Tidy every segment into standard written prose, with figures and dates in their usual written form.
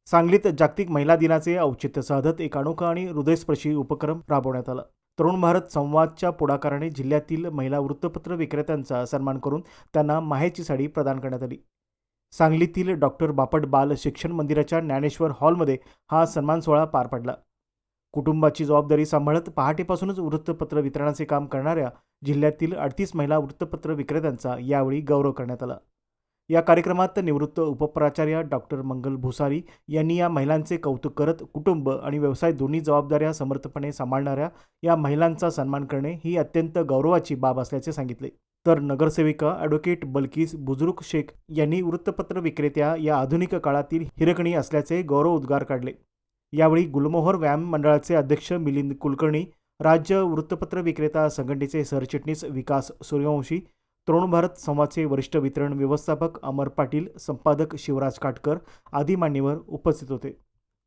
सांगलीत जागतिक महिला दिनाचे औचित्य साधत एक अनोखा आणि हृदयस्पर्शी उपक्रम राबवण्यात आला. तरुण भारत संवादच्या पुढाकाराने जिल्ह्यातील महिला वृत्तपत्र विक्रेत्यांचा सन्मान करून त्यांना माहेची साडी प्रदान करण्यात आली. सांगलीतील डॉक्टर बापट बाल शिक्षण मंदिराच्या ज्ञानेश्वर हॉलमध्ये हा सन्मान सोहळा पार पडला. कुटुंबाची जबाबदारी सांभाळत पहाटेपासूनच वृत्तपत्र वितरणाचे काम करणाऱ्या जिल्ह्यातील 38 महिला वृत्तपत्र विक्रेत्यांचा यावेळी गौरव करण्यात आला. या कार्यक्रमात निवृत्त उपप्राचार्य डॉक्टर मंगल भुसारी यांनी या महिलांचे कौतुक करत कुटुंब आणि व्यवसाय दोन्ही जबाबदाऱ्या समर्थपणे सांभाळणाऱ्या या महिलांचा सन्मान करणे ही अत्यंत गौरवाची बाब असल्याचे सांगितले. तर नगरसेविका ॲडव्होकेट बल्किस बुजुर्ग शेख यांनी वृत्तपत्र विक्रेत्या या आधुनिक काळातील हिरकणी असल्याचे गौरवोद्गार काढले. यावेळी गुलमोहर व्यायाम मंडळाचे अध्यक्ष मिलिंद कुलकर्णी, राज्य वृत्तपत्र विक्रेता संघटनेचे सरचिटणीस विकास सूर्यवंशी, तरुण भारत संवादचे वरिष्ठ वितरण व्यवस्थापक अमर पाटील, संपादक शिवराज काटकर आदी मान्यवर उपस्थित होते.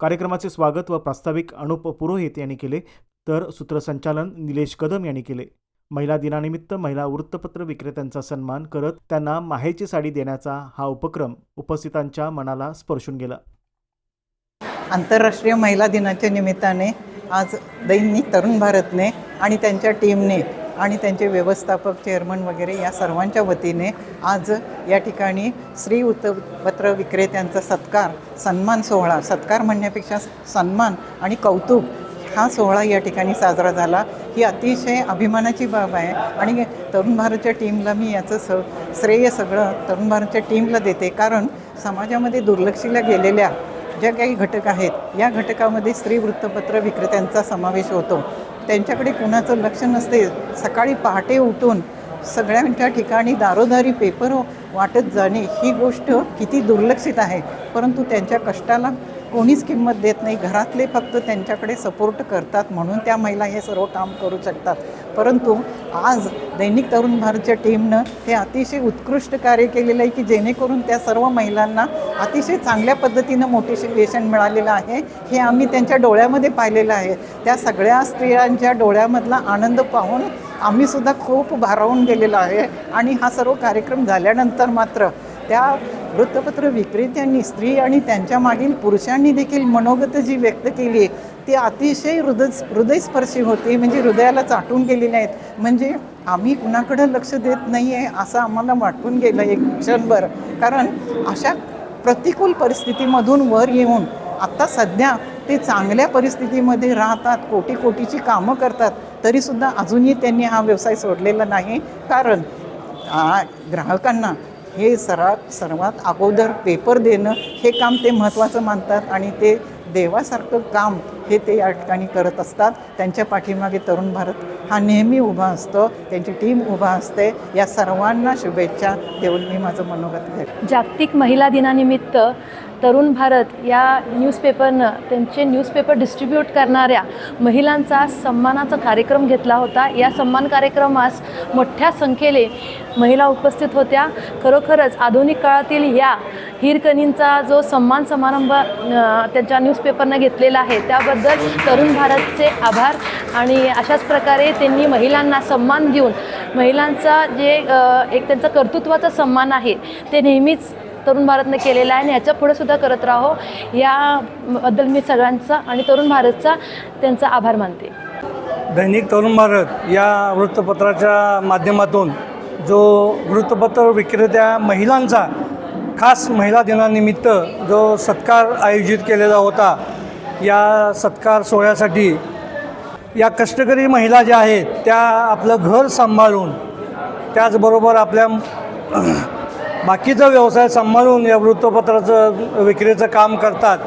कार्यक्रमाचे स्वागत व प्रास्ताविक अनुप पुरोहित यांनी केले, तर सूत्रसंचालन निलेश कदम यांनी केले. महिला दिनानिमित्त महिला वृत्तपत्र विक्रेत्यांचा सन्मान करत त्यांना माहेची साडी देण्याचा हा उपक्रम उपस्थितांच्या मनाला स्पर्शून गेला. आंतरराष्ट्रीय महिला दिनाच्या निमित्ताने आज दैनिक तरुण भारतने आणि त्यांच्या टीमने आणि त्यांचे व्यवस्थापक, चेअरमन वगैरे या सर्वांच्या वतीने आज या ठिकाणी स्त्री वृत्तपत्र विक्रेत्यांचा सन्मान सोहळा, सत्कार म्हणण्यापेक्षा सन्मान आणि कौतुक हा सोहळा या ठिकाणी साजरा झाला. ही अतिशय अभिमानाची बाब आहे आणि तरुण भारतच्या टीमला मी याचं श्रेय सगळं तरुण भारतच्या टीमला देते. कारण समाजामध्ये दुर्लक्षिल्या गेलेल्या ज्या काही घटक आहेत या घटकामध्ये स्त्री वृत्तपत्र विक्रेत्यांचा समावेश होतो. त्यांच्याकडे कुणाचं लक्ष नसते. सकाळी पहाटे उठून सगळ्यांच्या ठिकाणी दारोदारी पेपर वाटत जाणे ही गोष्ट किती दुर्लक्षित आहे. परंतु त्यांच्या कष्टाला कोणीच किंमत देत नाही. घरातले फक्त त्यांच्याकडे सपोर्ट करतात म्हणून त्या महिला हे सर्व काम करू शकतात. परंतु आज दैनिक तरुण भारतच्या टीमनं हे अतिशय उत्कृष्ट कार्य केलेलं आहे की जेणेकरून त्या सर्व महिलांना अतिशय चांगल्या पद्धतीनं मोटिवेशन मिळालेलं आहे. हे आम्ही त्यांच्या डोळ्यामध्ये पाहिलेलं आहे. त्या सगळ्या स्त्रियांच्या डोळ्यामधला आनंद पाहून आम्हीसुद्धा खूप भारावून गेलेलो आहे. आणि हा सर्व कार्यक्रम झाल्यानंतर मात्र त्या वृत्तपत्र विक्रेत्यांनी, स्त्री आणि त्यांच्या मागील पुरुषांनी देखील मनोगत जी व्यक्त केली ती अतिशय हृदयस्पर्शी होती. म्हणजे हृदयाला चाटून गेलेले आहेत. म्हणजे आम्ही कुणाकडं लक्ष देत नाही आहे असं आम्हाला वाटून गेलं एक क्षणभर. कारण अशा प्रतिकूल परिस्थितीमधून वर येऊन आत्ता सध्या ते चांगल्या परिस्थितीमध्ये राहतात, कोटीची कामं करतात, तरीसुद्धा अजूनही त्यांनी हा व्यवसाय सोडलेला नाही. कारण ग्राहकांना हे सर्वात अगोदर पेपर देणं हे काम ते महत्त्वाचं मानतात आणि ते देवासारखं काम हे ते या ठिकाणी करत असतात. त्यांच्या पाठीमागे तरुण भारत हा नेहमी उभा असतो, त्यांची टीम उभा असते. या सर्वांना शुभेच्छा देऊन मी माझं मनोगत घेते. जागतिक महिला दिनानिमित्त तरुण भारत या न्यूजपेपरनं त्यांचे न्यूजपेपर डिस्ट्रीब्यूट करणाऱ्या महिलांचा सन्मानाचा कार्यक्रम घेतला होता. या सन्मान कार्यक्रमास मोठ्या संख्येने महिला उपस्थित होत्या. खरोखरच आधुनिक काळातील या हिरकणींचा जो सन्मान समारंभ त्यांच्या न्यूजपेपरनं घेतलेला आहे त्याबद्दल तरुण भारतचे आभार. आणि अशाच प्रकारे त्यांनी महिलांना सन्मान देऊन महिलांचा जे एक त्यांचा कर्तृत्वाचा सन्मान आहे ते नेहमीच तरुण भारतने केलेला आहे आणि याच्या पुढे सुद्धा करत राहो याबद्दल मी सगळ्यांचा आणि तरुण भारतचा त्यांचा आभार मानते. दैनिक तरुण भारत या वृत्तपत्राच्या माध्यमातून जो वृत्तपत्र विक्रेत्या महिलांचा खास महिला दिनानिमित्त जो सत्कार आयोजित केलेला होता, या सत्कार सोहळ्यासाठी या कष्टकरी महिला ज्या आहेत त्या आपलं घर सांभाळून त्याचबरोबर आपल्या बाकीचा व्यवसाय सांभाळून या वृत्तपत्राचं विक्रीचं काम करतात.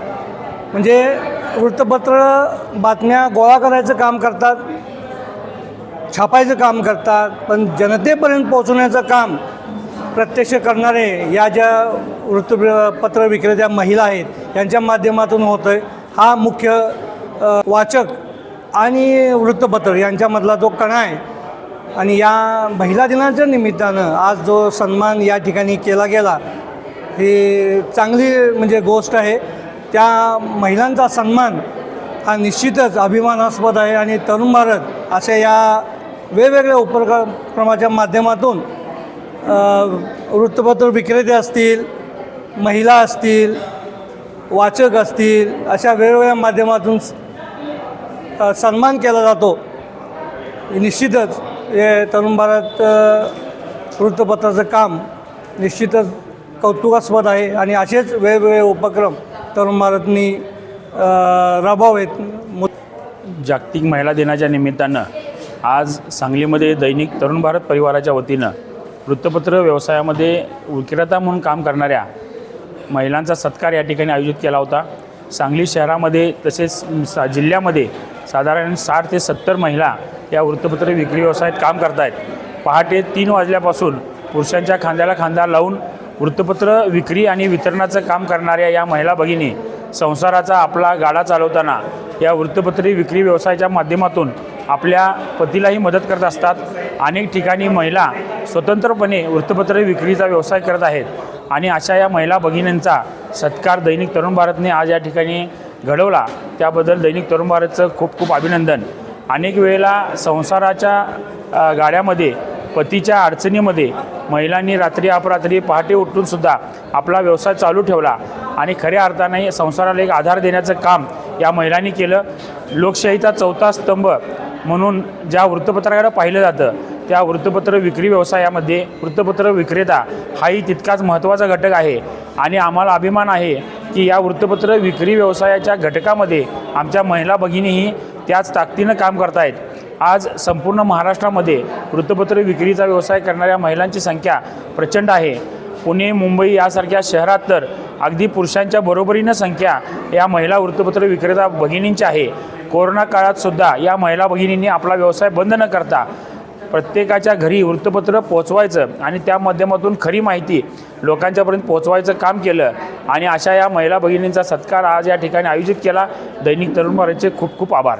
म्हणजे वृत्तपत्र बातम्या गोळा करायचं काम करतात, छापायचं काम करतात, पण जनतेपर्यंत पोहोचवण्याचं काम प्रत्यक्ष करणारे या ज्या वृत्तपत्र विक्रेत्या महिला आहेत यांच्या माध्यमातून होतं आहे. हा मुख्य वाचक आणि वृत्तपत्र यांच्यामधला जो कणा आहे. आणि या महिला दिनाच्या निमित्तानं आज जो सन्मान या ठिकाणी केला गेला ही चांगली म्हणजे गोष्ट आहे. त्या महिलांचा सन्मान हा निश्चितच अभिमानास्पद आहे. आणि तरुण भारत अशा या वेगवेगळ्या उपक्रमाच्या माध्यमातून वृत्तपत्र विक्रेते असतील, महिला असतील, वाचक असतील अशा वेगवेगळ्या माध्यमातून सन्मान केला जातो. निश्चितच हे तरुण भारत वृत्तपत्राचं काम निश्चितच कौतुकास्पद आहे आणि असेच वेगवेगळे उपक्रम तरुण भारतनी राबवावेत. जागतिक महिला दिनाच्या निमित्तानं आज सांगलीमध्ये दैनिक तरुण भारत परिवाराच्या वतीनं वृत्तपत्र व्यवसायामध्ये विक्रेता म्हणून काम करणाऱ्या महिलांचा सत्कार या ठिकाणी आयोजित केला होता. सांगली शहरामध्ये तसेच जिल्ह्यामध्ये साधारण 60 ते 70 महिला या वृत्तपत्र विक्री व्यवसायात काम करत आहेत. पहाटे 3 वाजल्यापासून पुरुषांच्या खांद्याला खांदा लावून वृत्तपत्र विक्री आणि वितरणाचं काम करणाऱ्या या महिला भगिनी संसाराचा आपला गाडा चालवताना या वृत्तपत्री विक्री व्यवसायाच्या माध्यमातून आपल्या पतीलाही मदत करत असतात. अनेक ठिकाणी महिला स्वतंत्रपणे वृत्तपत्र विक्रीचा व्यवसाय करत आहेत आणि अशा या महिला भगिनींचा सत्कार दैनिक तरुण भारतने आज या ठिकाणी घडवला. त्याबद्दल दैनिक तरुण भारतचं खूप खूप अभिनंदन. अनेक वेळेला संसाराच्या गाड्यामध्ये पतीच्या अडचणीमध्ये महिलांनी रात्री अपरात्री पहाटे उठूनसुद्धा आपला व्यवसाय चालू ठेवला आणि खऱ्या अर्थाने संसाराला एक आधार देण्याचं काम या महिलांनी केलं. लोकशाहीचा चौथा स्तंभ म्हणून ज्या वृत्तपत्राकडे पाहिलं जातं त्या वृत्तपत्र विक्री व्यवसायामध्ये वृत्तपत्र विक्रेता हाही तितकाच महत्त्वाचा घटक आहे आणि आम्हाला अभिमान आहे की या वृत्तपत्र विक्री व्यवसायाच्या घटकामध्ये आमच्या महिला भगिनीही त्याच ताकदीनं काम करत आहेत. आज संपूर्ण महाराष्ट्रामध्ये वृत्तपत्र विक्रीचा व्यवसाय करणाऱ्या महिलांची संख्या प्रचंड आहे. पुणे, मुंबई यासारख्या शहरात तर अगदी पुरुषांच्या बरोबरीनं संख्या या महिला वृत्तपत्र विक्रेता भगिनींची आहे. कोरोना काळातसुद्धा या महिला भगिनींनी आपला व्यवसाय बंद न करता प्रत्येकाच्या घरी वृत्तपत्र पोचवायचं आणि त्या माध्यमातून खरी माहिती लोकांच्यापर्यंत पोचवायचं काम केलं आणि अशा या महिला भगिनींचा सत्कार आज या ठिकाणी आयोजित केला. दैनिक तरुण भारतचे खूप खूप आभार.